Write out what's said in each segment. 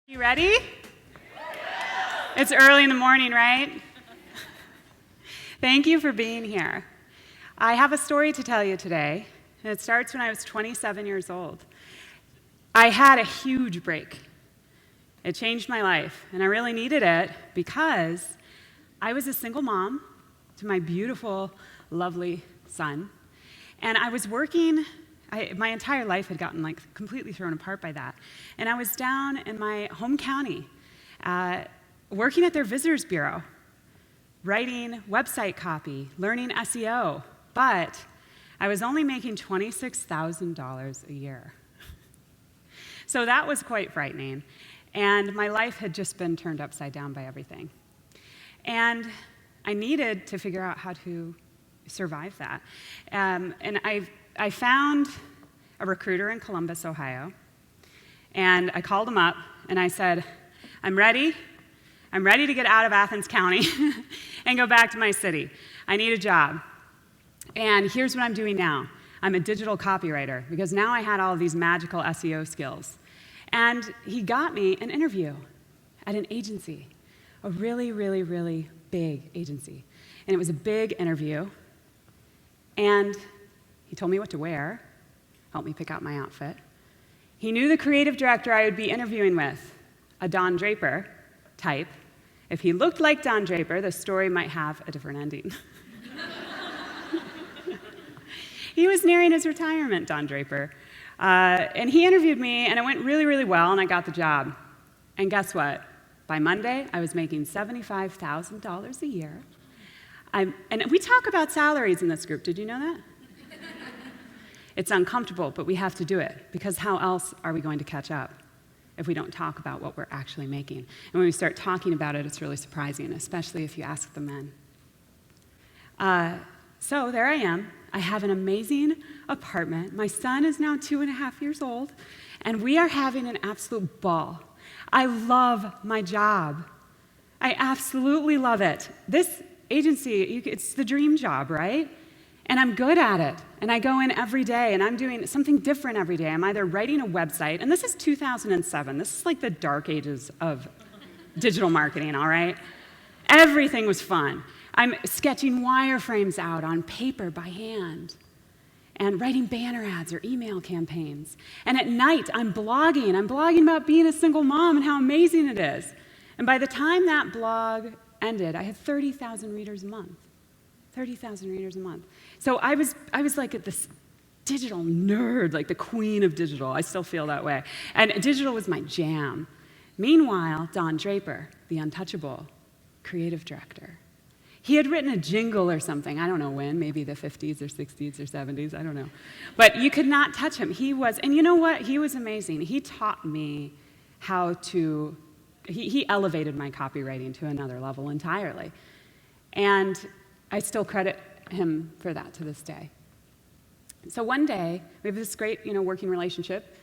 You ready? It's early in the morning, right? Thank you for being here. I have a story to tell you today, and it starts when I was 27 years old. I had a huge break. It changed my life, and I really needed it because I was a single mom to my beautiful, lovely son, and I was working. My entire life had gotten completely thrown apart by that. And I was down in my home county working at their visitors bureau, writing website copy, learning SEO, but I was only making $26,000 a year. So that was quite frightening. And my life had just been turned upside down by everything. And I needed to figure out how to survive that. And I found a recruiter in Columbus, Ohio, and I called him up, and I said, I'm ready to get out of Athens County and go back to my city. I need a job. And here's what I'm doing now. I'm a digital copywriter, because now I had all of these magical SEO skills. And he got me an interview at an agency, a really, really, really big agency. And it was a big interview, and he told me what to wear, helped me pick out my outfit. He knew the creative director I would be interviewing with, a Don Draper type. If he looked like Don Draper, the story might have a different ending. He was nearing his retirement, Don Draper. And he interviewed me, and it went really, really well, and I got the job. And guess what? By Monday, I was making $75,000 a year. And we talk about salaries in this group. Did you know that? It's uncomfortable, but we have to do it, because how else are we going to catch up if we don't talk about what we're actually making? And when we start talking about it, it's really surprising, especially if you ask the men. So there I am. I have an amazing apartment. My son is now 2.5 years old, and we are having an absolute ball. I love my job. I absolutely love it. This agency, it's the dream job, right? And I'm good at it. And I go in every day, and I'm doing something different every day. I'm either writing a website, and this is 2007. This is like the dark ages of digital marketing, all right? Everything was fun. I'm sketching wireframes out on paper by hand and writing banner ads or email campaigns. And at night, I'm blogging. I'm blogging about being a single mom and how amazing it is. And by the time that blog ended, I had 30,000 readers a month. 30,000 readers a month. So I was like this digital nerd, like the queen of digital. I still feel that way. And digital was my jam. Meanwhile, Don Draper, the untouchable creative director, he had written a jingle or something. I don't know when, maybe the 50s or 60s or 70s, I don't know. But you could not touch him. And you know what? He was amazing. He taught me how to, he elevated my copywriting to another level entirely. And I still credit him for that to this day. So one day, we have this great, working relationship.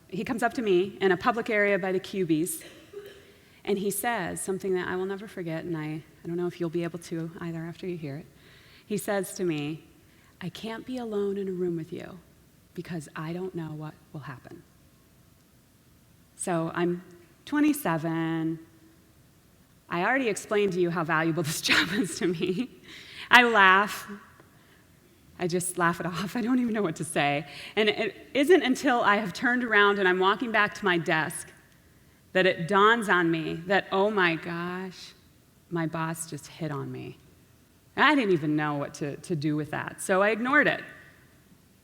He comes up to me in a public area by the QBs, and he says something that I will never forget, and I don't know if you'll be able to either after you hear it. He says to me, I can't be alone in a room with you because I don't know what will happen. So I'm 27. I already explained to you how valuable this job is to me. I laugh. I just laugh it off. I don't even know what to say. And it isn't until I have turned around and I'm walking back to my desk that it dawns on me that, oh my gosh, my boss just hit on me. And I didn't even know what to do with that. So I ignored it.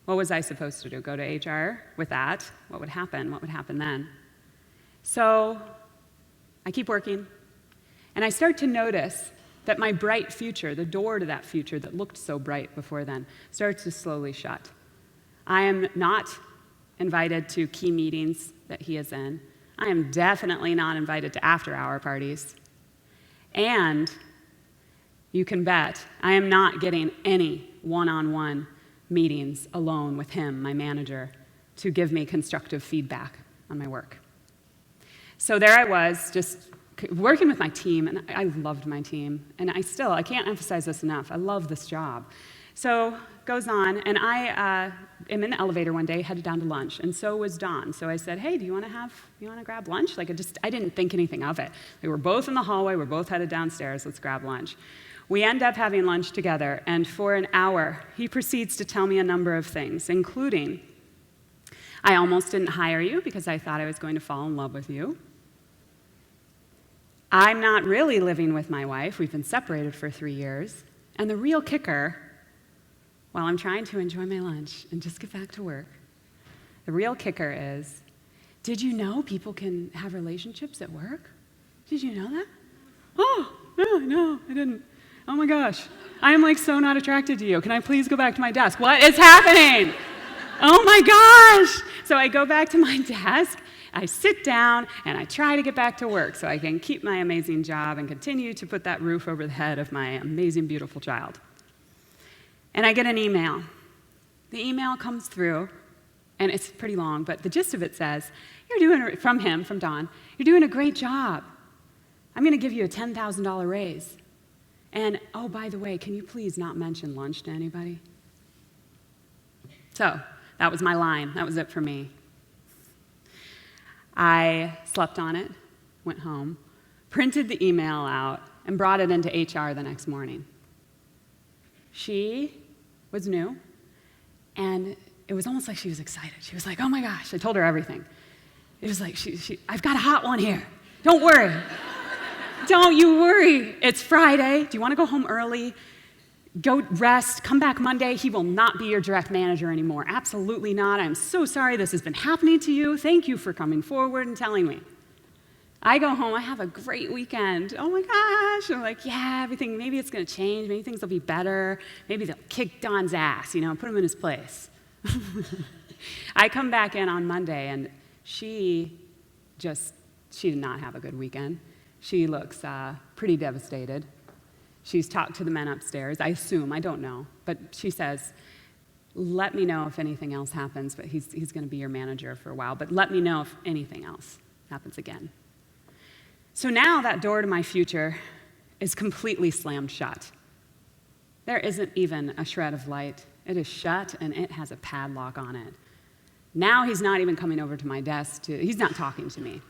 What was I supposed to do? Go to HR with that? What would happen? What would happen then? So I keep working. And I start to notice that my bright future, the door to that future that looked so bright before then, starts to slowly shut. I am not invited to key meetings that he is in. I am definitely not invited to after-hour parties. And you can bet I am not getting any one-on-one meetings alone with him, my manager, to give me constructive feedback on my work. So there I was, just working with my team, and I loved my team. And I can't emphasize this enough. I love this job. So goes on, and I am in the elevator one day, headed down to lunch, and so was Dawn. So I said, hey, do you want to grab lunch? Like, I didn't think anything of it. We were both in the hallway, we're both headed downstairs, let's grab lunch. We end up having lunch together, and for an hour, he proceeds to tell me a number of things, including, I almost didn't hire you because I thought I was going to fall in love with you. I'm not really living with my wife. We've been separated for 3 years. And the real kicker, while I'm trying to enjoy my lunch and just get back to work, the real kicker is, did you know people can have relationships at work? Did you know that? Oh, no, I didn't. Oh my gosh, I am like so not attracted to you. Can I please go back to my desk? What is happening? Oh my gosh. So I go back to my desk, I sit down, and I try to get back to work so I can keep my amazing job and continue to put that roof over the head of my amazing, beautiful child. And I get an email. The email comes through, and it's pretty long, but the gist of it says, from Don, you're doing a great job. I'm going to give you a $10,000 raise. And, oh, by the way, can you please not mention lunch to anybody? So that was my line. That was it for me. I slept on it, went home, printed the email out, and brought it into HR the next morning. She was new, and it was almost like she was excited. She was like, oh my gosh, I told her everything. It was like, I've got a hot one here. Don't worry. Don't you worry. It's Friday. Do you want to go home early? Go rest. Come back Monday. He will not be your direct manager anymore. Absolutely not. I'm so sorry this has been happening to you. Thank you for coming forward and telling me. I go home. I have a great weekend. Oh my gosh. I'm like, yeah, everything, maybe it's going to change. Maybe things will be better. Maybe they'll kick Don's ass, put him in his place. I come back in on Monday, and she did not have a good weekend. She looks pretty devastated. She's talked to the men upstairs, I assume, I don't know. But she says, let me know if anything else happens, but he's going to be your manager for a while, but let me know if anything else happens again. So now that door to my future is completely slammed shut. There isn't even a shred of light. It is shut, and it has a padlock on it. Now he's not even coming over to my desk. He's not talking to me.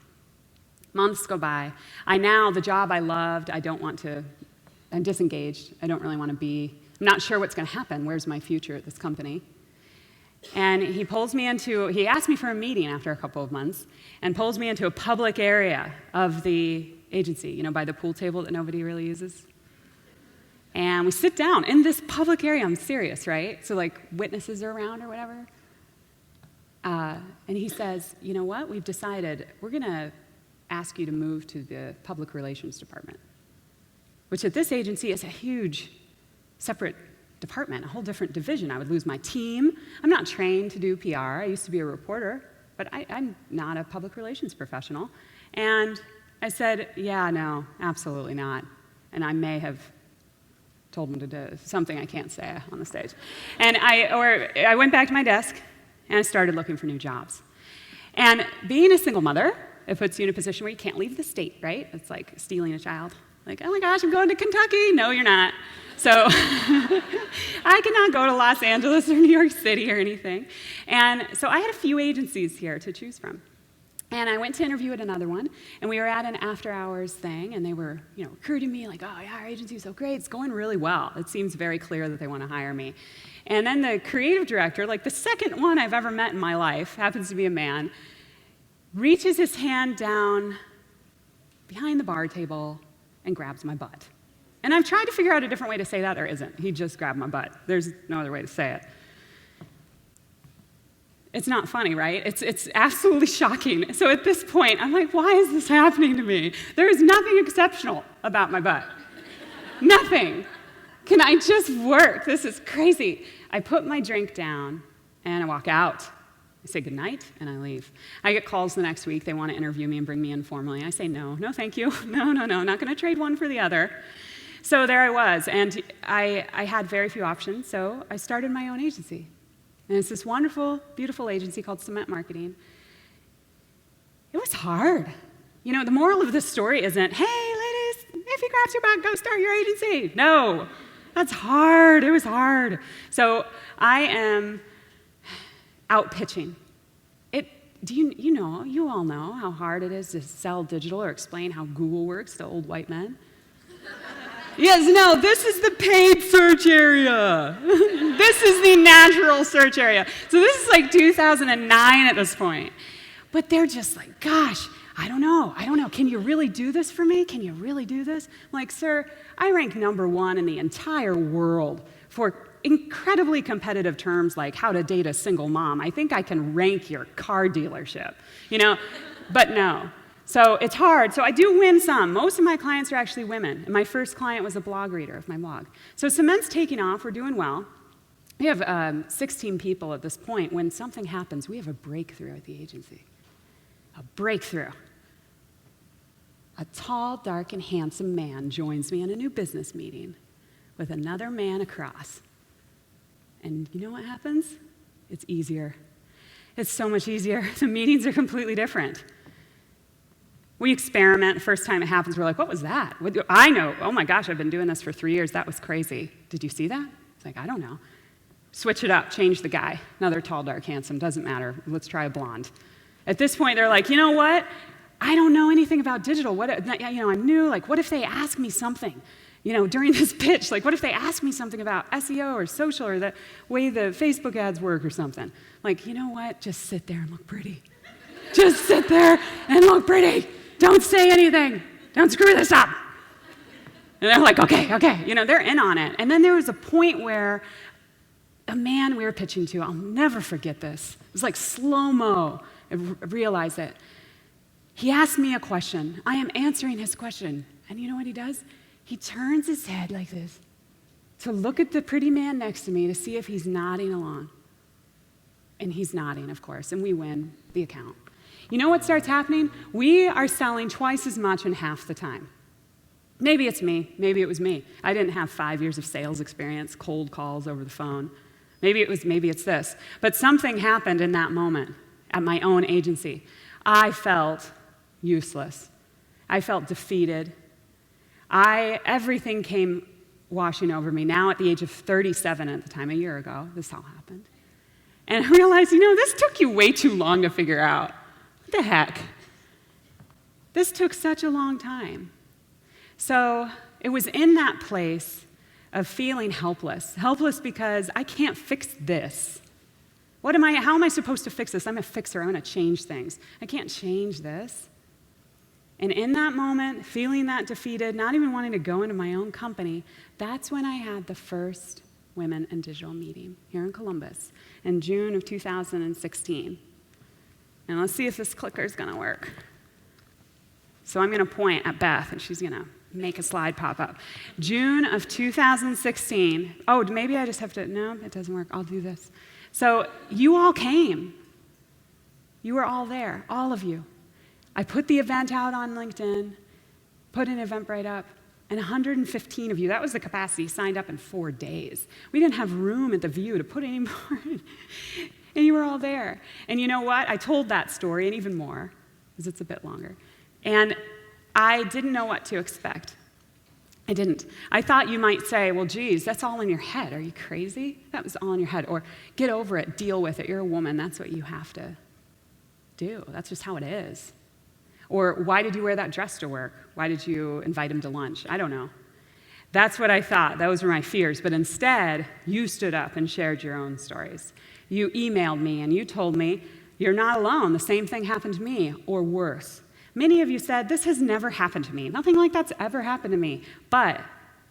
Months go by. The job I loved, I'm disengaged. I don't really want to be. I'm not sure what's going to happen. Where's my future at this company? And he asked me for a meeting after a couple of months, and pulls me into a public area of the agency, by the pool table that nobody really uses. And we sit down in this public area. I'm serious, right? So like witnesses are around or whatever. And he says, you know what? We've decided we're going to ask you to move to the public relations department, which at this agency is a huge separate department, a whole different division. I would lose my team. I'm not trained to do PR. I used to be a reporter, but I'm not a public relations professional. And I said, yeah, no, absolutely not. And I may have told him to do something I can't say on the stage. And I went back to my desk, and I started looking for new jobs. And being a single mother, it puts you in a position where you can't leave the state, right? It's like stealing a child. Like, oh my gosh, I'm going to Kentucky. No, you're not. So I cannot go to Los Angeles or New York City or anything. And so I had a few agencies here to choose from. And I went to interview at another one, and we were at an after-hours thing, and they were, recruiting me, like, oh, yeah, our agency is so great. It's going really well. It seems very clear that they want to hire me. And then the creative director, like the second one I've ever met in my life, happens to be a man, reaches his hand down behind the bar table and grabs my butt. And I've tried to figure out a different way to say that. There isn't. He just grabbed my butt. There's no other way to say it. It's not funny, right? It's absolutely shocking. So at this point, I'm like, why is this happening to me? There is nothing exceptional about my butt. Nothing. Can I just work? This is crazy. I put my drink down, and I walk out. I say goodnight, and I leave. I get calls the next week. They want to interview me and bring me in formally. I say, no, thank you. No, not going to trade one for the other. So there I was, and I had very few options, so I started my own agency. And it's this wonderful, beautiful agency called Cement Marketing. It was hard. The moral of this story isn't, hey, ladies, if he grabs your butt, go start your agency. No, That's hard. It was hard. So I am out pitching. You all know how hard it is to sell digital or explain how Google works to old white men? Yes, no, this is the paid search area. This is the natural search area. So this is like 2009 at this point. But they're just like, gosh, I don't know. Can you really do this for me? Can you really do this? I'm like, sir, I rank #1 in the entire world for incredibly competitive terms like how to date a single mom. I think I can rank your car dealership, but no. So it's hard. So I do win some. Most of my clients are actually women. And my first client was a blog reader of my blog. So Cement's taking off. We're doing well. We have 16 people at this point. When something happens, we have a breakthrough at the agency. A breakthrough. A tall, dark, and handsome man joins me in a new business meeting with another man across. And you know what happens? It's easier. It's so much easier. The meetings are completely different. We experiment. The first time it happens, we're like, what was that? I know. Oh my gosh, I've been doing this for 3 years. That was crazy. Did you see that? It's like, I don't know. Switch it up. Change the guy. Another tall, dark, handsome. Doesn't matter. Let's try a blonde. At this point, they're like, you know what? I don't know anything about digital. I'm new. Like, what if they ask me something? During this pitch, like, what if they ask me something about SEO or social or the way the Facebook ads work or something? Like, you know what? Just sit there and look pretty. Just sit there and look pretty. Don't say anything. Don't screw this up. And they're like, okay. They're in on it. And then there was a point where a man we were pitching to, I'll never forget this. It was like slow-mo. I realized it. He asked me a question. I am answering his question. And you know what he does? He turns his head like this to look at the pretty man next to me to see if he's nodding along. And he's nodding, of course, and we win the account. You know what starts happening? We are selling twice as much in half the time. Maybe it's me. Maybe it was me. I didn't have 5 years of sales experience, cold calls over the phone. Maybe it's this. But something happened in that moment at my own agency. I felt useless. I felt defeated. Everything came washing over me. Now at the age of 37 at the time, a year ago, this all happened. And I realized, this took you way too long to figure out. What the heck? This took such a long time. So it was in that place of feeling helpless. Helpless because I can't fix this. How am I supposed to fix this? I'm a fixer. I'm going to change things. I can't change this. And in that moment, feeling that defeated, not even wanting to go into my own company, that's when I had the first Women in Digital meeting here in Columbus in June of 2016. And let's see if this clicker is going to work. So I'm going to point at Beth, and she's going to make a slide pop up. June of 2016. Oh, maybe I just have to, no, it doesn't work. I'll do this. So you all came. You were all there, all of you. I put the event out on LinkedIn, put an Eventbrite up, and 115 of you, that was the capacity, signed up in 4 days. We didn't have room at the View to put any more in. And you were all there. And you know what? I told that story, and even more, because it's a bit longer. And I didn't know what to expect. I didn't. I thought you might say, well, geez, that's all in your head. Are you crazy? That was all in your head. Or get over it, deal with it. You're a woman. That's what you have to do. That's just how it is. Or why did you wear that dress to work? Why did you invite him to lunch? I don't know. That's what I thought. Those were my fears. But instead, you stood up and shared your own stories. You emailed me and you told me, you're not alone. The same thing happened to me, or worse. Many of you said, this has never happened to me. Nothing like that's ever happened to me. But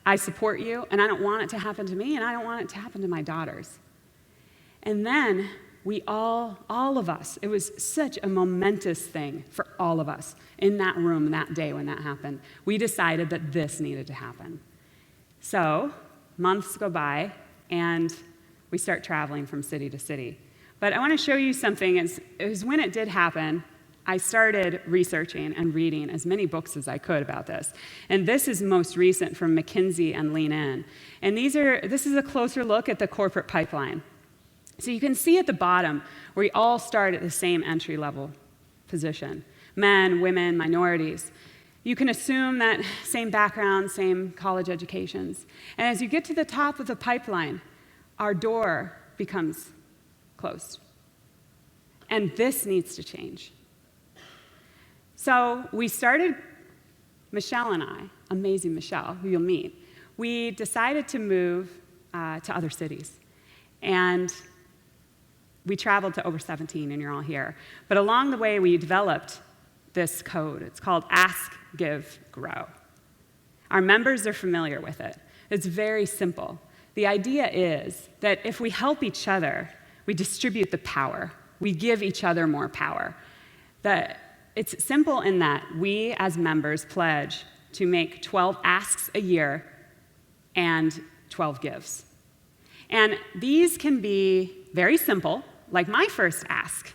I support you, and I don't want it to happen to me, and I don't want it to happen to my daughters. And then we all of us, it was such a momentous thing for all of us in that room that day when that happened. We decided that this needed to happen. So months go by, and we start traveling from city to city. But I want to show you something. Is when it did happen, I started researching and reading as many books as I could about this. And this is most recent from McKinsey and Lean In. And this is a closer look at the corporate pipeline. So you can see at the bottom, we all start at the same entry-level position. Men, women, minorities. You can assume that same background, same college educations. And as you get to the top of the pipeline, our door becomes closed. And this needs to change. So we started, Michelle and I, amazing Michelle, who you'll meet, we decided to move to other cities. And we traveled to over 17, and you're all here. But along the way, we developed this code. It's called Ask, Give, Grow. Our members are familiar with it. It's very simple. The idea is that if we help each other, we distribute the power. We give each other more power. It's simple in that we, as members, pledge to make 12 asks a year and 12 gives. And these can be very simple, like my first ask.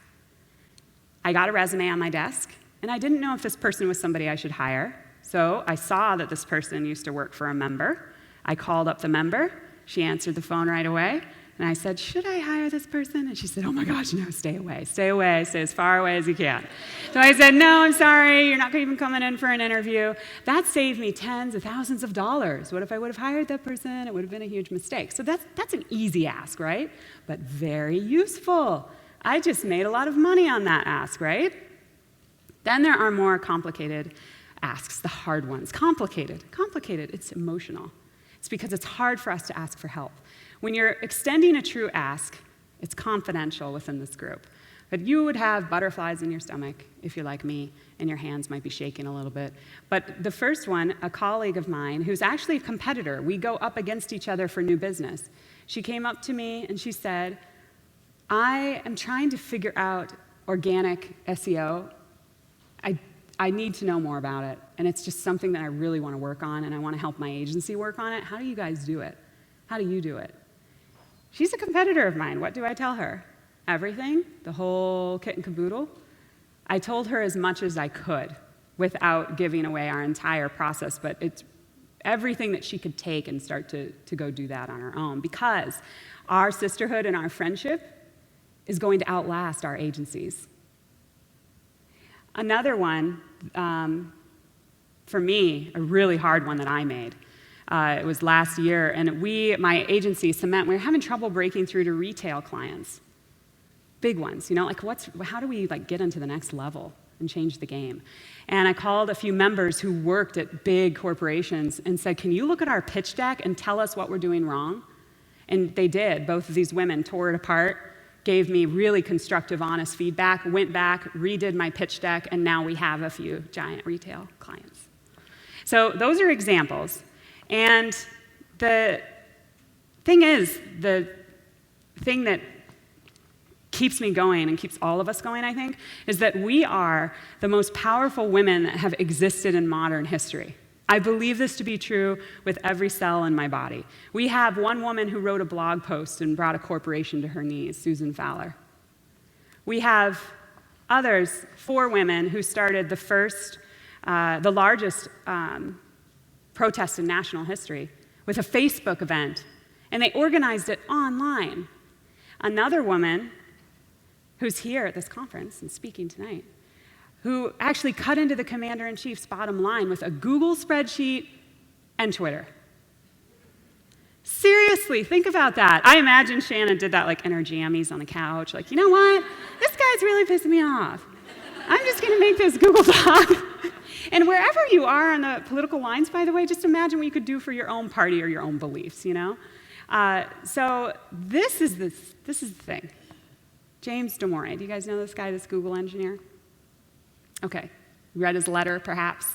I got a resume on my desk, and I didn't know if this person was somebody I should hire. So I saw that this person used to work for a member. I called up the member. She answered the phone right away. And I said, should I hire this person? And she said, oh my gosh, no, stay away, stay as far away as you can. So I said, no, I'm sorry, you're not even coming in for an interview. That saved me tens of thousands of dollars. What if I would have hired that person? It would have been a huge mistake. So that's an easy ask, right? But very useful. I just made a lot of money on that ask, right? Then there are more complicated asks, the hard ones. Complicated, it's emotional. It's because it's hard for us to ask for help. When you're extending a true ask, it's confidential within this group. But you would have butterflies in your stomach, if you're like me, and your hands might be shaking a little bit. But the first one, a colleague of mine, who's actually a competitor, we go up against each other for new business. She came up to me and she said, I am trying to figure out organic SEO. I need to know more about it, and it's just something that I really want to work on, and I want to help my agency work on it. How do you guys do it? How do you do it? She's a competitor of mine. What do I tell her? Everything, the whole kit and caboodle. I told her as much as I could without giving away our entire process, but it's everything that she could take and start to go do that on her own, because our sisterhood and our friendship is going to outlast our agencies. Another one, for me, a really hard one that I made. It was last year, and my agency, Cement, we were having trouble breaking through to retail clients. Big ones, like how do we get into the next level and change the game? And I called a few members who worked at big corporations and said, can you look at our pitch deck and tell us what we're doing wrong? And they did. Both of these women tore it apart, gave me really constructive, honest feedback, went back, redid my pitch deck, and now we have a few giant retail clients. So those are examples. And the thing is, the thing that keeps me going and keeps all of us going, I think, is that we are the most powerful women that have existed in modern history. I believe this to be true with every cell in my body. We have one woman who wrote a blog post and brought a corporation to her knees, Susan Fowler. We have others, 4 women, who started the largest protest in national history with a Facebook event, and they organized it online. Another woman who's here at this conference and speaking tonight, who actually cut into the commander-in-chief's bottom line with a Google spreadsheet and Twitter. Seriously, think about that. I imagine Shannon did that in her jammies on the couch, you know what? This guy's really pissing me off. I'm just gonna make this Google Doc. And wherever you are on the political lines, by the way, just imagine what you could do for your own party or your own beliefs, So this is the thing. James Damore, do you guys know this guy, this Google engineer? Okay, you read his letter, perhaps?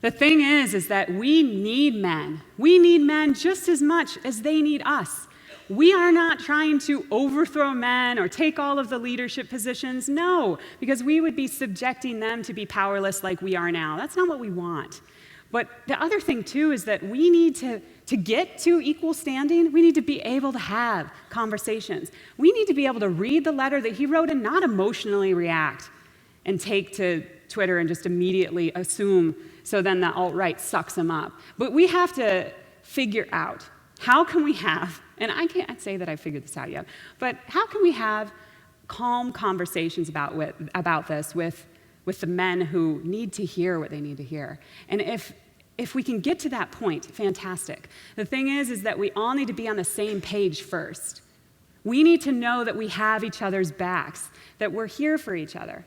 The thing is that we need men. We need men just as much as they need us. We are not trying to overthrow men or take all of the leadership positions, no, because we would be subjecting them to be powerless like we are now. That's not what we want. But the other thing, too, is that we need to get to equal standing, we need to be able to have conversations. We need to be able to read the letter that he wrote and not emotionally react and take to Twitter and just immediately assume, so then the alt-right sucks him up. But we have to figure out, how can we have, and I can't say that I figured this out yet, but how can we have calm conversations about this with with the men who need to hear what they need to hear. And if we can get to that point, fantastic. The thing is that we all need to be on the same page first. We need to know that we have each other's backs, that we're here for each other.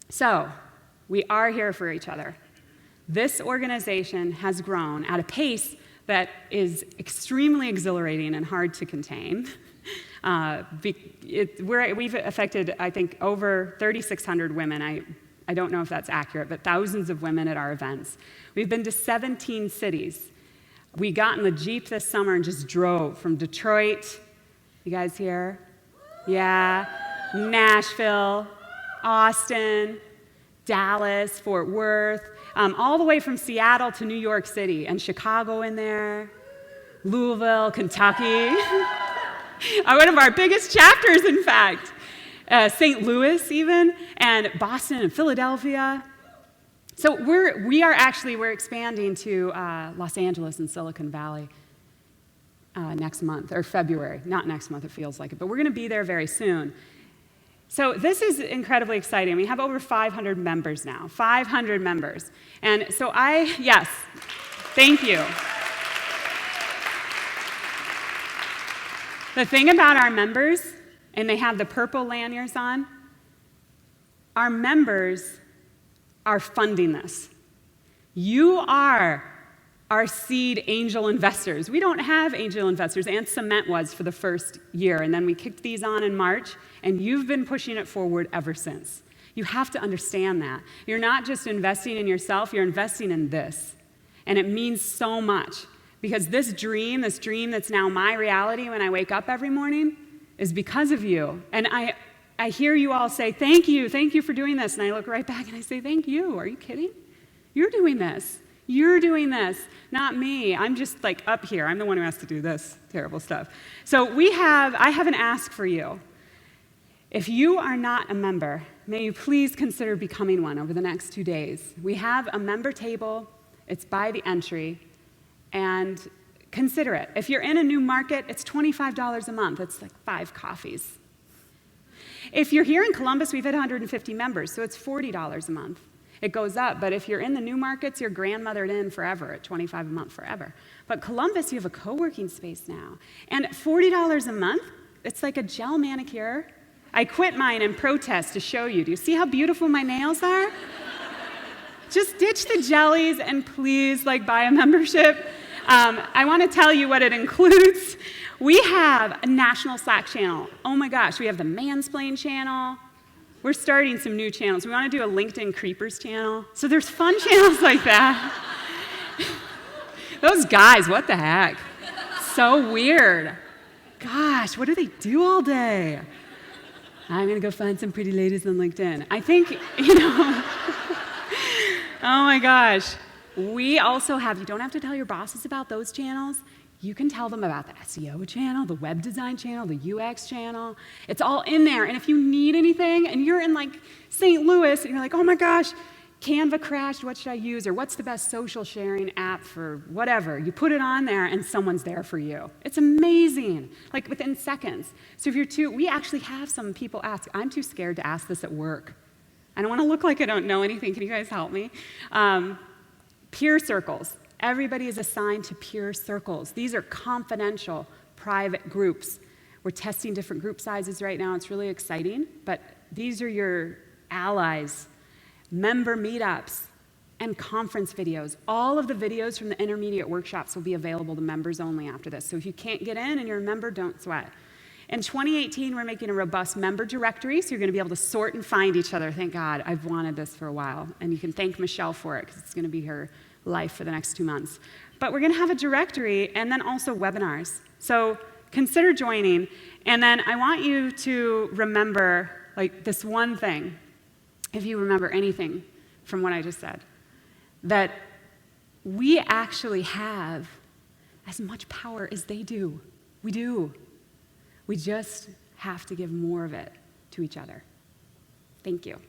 So, we are here for each other. This organization has grown at a pace that is extremely exhilarating and hard to contain. We've affected, I think, over 3,600 women. I don't know if that's accurate, but thousands of women at our events. We've been to 17 cities. We got in the Jeep this summer and just drove from Detroit. You guys here? Yeah. Nashville, Austin, Dallas, Fort Worth, all the way from Seattle to New York City, and Chicago in there, Louisville, Kentucky. One of our biggest chapters, in fact. St. Louis even, and Boston and Philadelphia. So we're expanding to Los Angeles and Silicon Valley next month, or February. Not next month, it feels like it, but we're going to be there very soon. So this is incredibly exciting. We have over 500 members now, 500 members. And so yes, thank you. The thing about our members, and they have the purple lanyards on, our members are funding this. You are our seed angel investors. We don't have angel investors, and Cement was for the first year, and then we kicked these on in March, and you've been pushing it forward ever since. You have to understand that. You're not just investing in yourself, you're investing in this. And it means so much, because this dream that's now my reality when I wake up every morning, is because of you. And I hear you all say, thank you for doing this. And I look right back and I say, thank you. Are you kidding? You're doing this. You're doing this, not me. I'm just like up here. I'm the one who has to do this terrible stuff. So I have an ask for you. If you are not a member, may you please consider becoming one over the next 2 days. We have a member table. It's by the entry. And consider it. If you're in a new market, it's $25 a month. It's like 5 coffees. If you're here in Columbus, we've had 150 members, so it's $40 a month. It goes up, but if you're in the new markets, you're grandmothered in forever at $25 a month forever. But Columbus, you have a co-working space now. And $40 a month, it's like a gel manicure. I quit mine in protest to show you. Do you see how beautiful my nails are? Just ditch the jellies and please buy a membership. I want to tell you what it includes. We have a national Slack channel. Oh my gosh, we have the Mansplain channel. We're starting some new channels. We want to do a LinkedIn Creepers channel. So there's fun channels like that. Those guys, what the heck? So weird. Gosh, what do they do all day? I'm going to go find some pretty ladies on LinkedIn. I think, oh my gosh. We also have, you don't have to tell your bosses about those channels. You can tell them about the SEO channel, the web design channel, the UX channel. It's all in there. And if you need anything, and you're in St. Louis, and you're like, oh my gosh, Canva crashed, what should I use? Or what's the best social sharing app for whatever? You put it on there, and someone's there for you. It's amazing, within seconds. So if we actually have some people ask, I'm too scared to ask this at work. I don't want to look like I don't know anything. Can you guys help me? Peer circles. Everybody is assigned to peer circles. These are confidential, private groups. We're testing different group sizes right now. It's really exciting, but these are your allies. Member meetups and conference videos. All of the videos from the intermediate workshops will be available to members only after this. So if you can't get in and you're a member, don't sweat. In 2018, we're making a robust member directory, so you're going to be able to sort and find each other. Thank God, I've wanted this for a while. And you can thank Michelle for it, because it's going to be her life for the next 2 months. But we're going to have a directory and then also webinars. So consider joining. And then I want you to remember this one thing, if you remember anything from what I just said, that we actually have as much power as they do. We do. We just have to give more of it to each other. Thank you.